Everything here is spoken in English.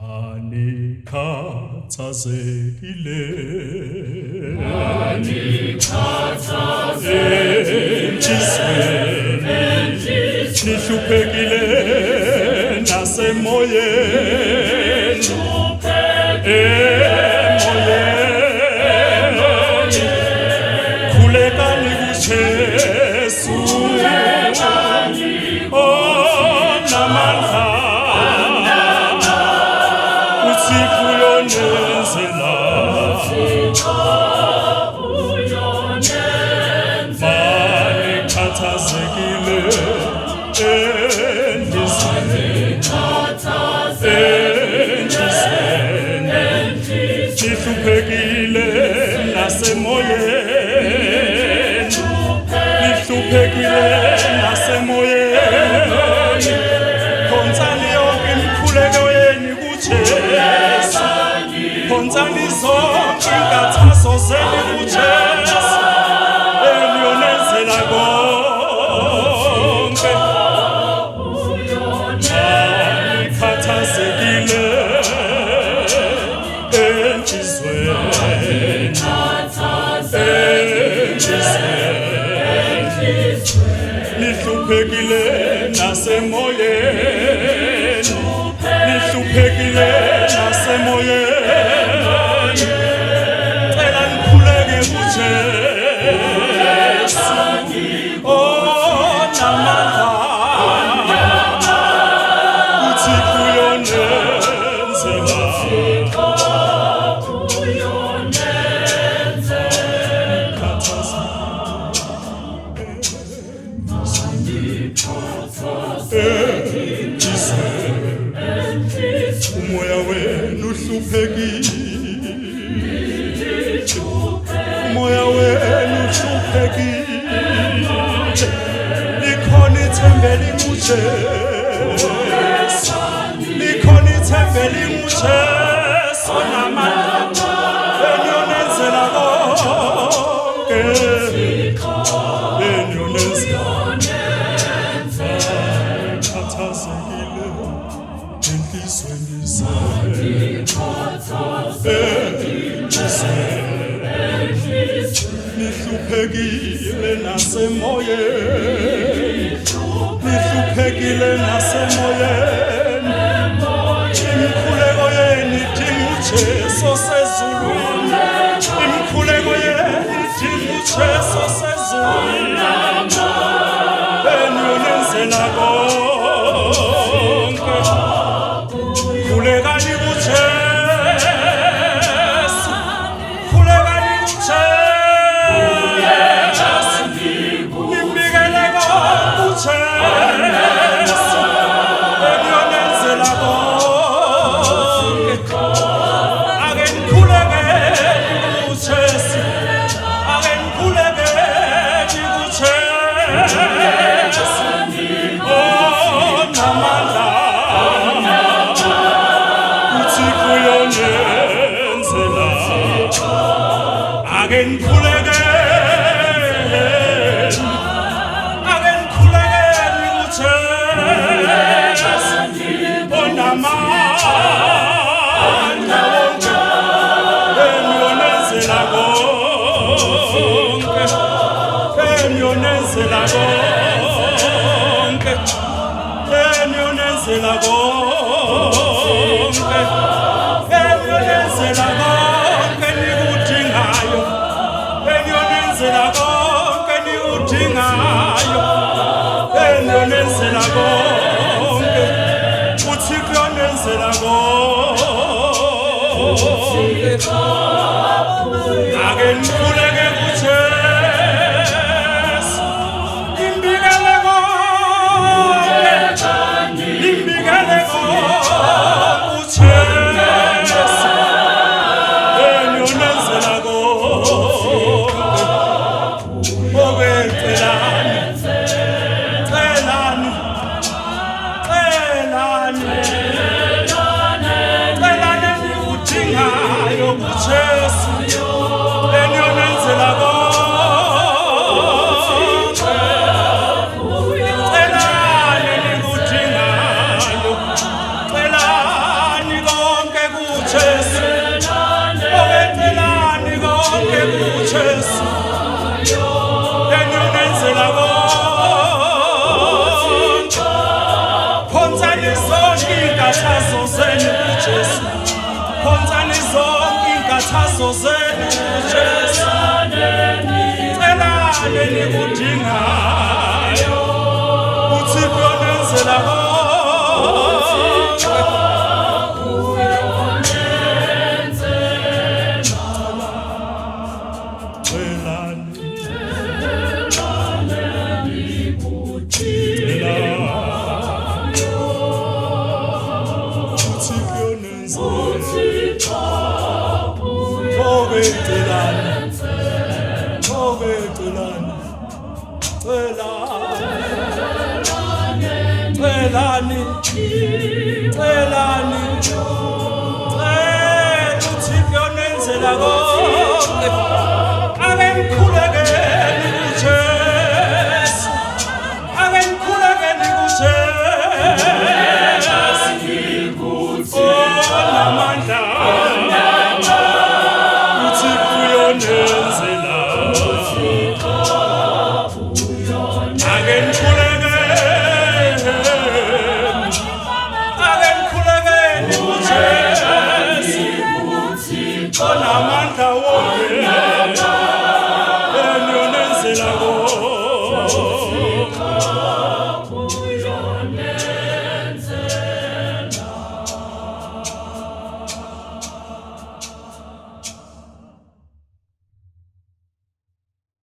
Anikhathazekile enhlizweni nihluphekile nasemoyeni emoyeni khulekani kuJesu onamandla uThixo uyonenzela banikhathazekile nihluphekile nasemoyeni nihluphekile nasemoyeni khonzani yonke imikhuleko yenu kuJesu khonzani zonke inkathazo zenu kuJesu eliyonenzela konke anikhathazekile nihluphekile nasemoyeni nihluphekile nasemoyeni cela nikhuleke kuJesu onamandla uThixo uyonenzela umoya wenu uhluphekile umoya wenu uhluphekile likhona ithembeli kuJesu likhona ithembeli kuJesu namandla eniyonenzela konke eniyonenzela khathazekile enhlizweni nihluphekile nasemoyeni nihluphekile nasemoyeni imikhuleko yenu idinga uJesu osezulwini imikhuleko yenu idinga uJesu osezulwini eniyonenzela konke khulekani kuJesu khulekani kuJesu nimbikele kuJesu eniyonenzela konke ake nikhulekeni kuJesu ake nikhulekeni kuJesu onamandla uThixo uyonenzela ake nikhulekeni kuJesu onamandla eniyonenzela konke eniyonenzela konke eniyonenzela konke eniyonenzela konke nikudingayo eniyonenzela konke nikudingayo eniyonenzela konke uThixo uyonenzela konke ake nikhuleke kuJesu imbikele konke imbikele konke uJesu eniyonenzela konke obecelani celani celani celani niudingayo kuJesu eniyonenzela zenu Jesu celani nikudingayo uThixo nenzela Jesu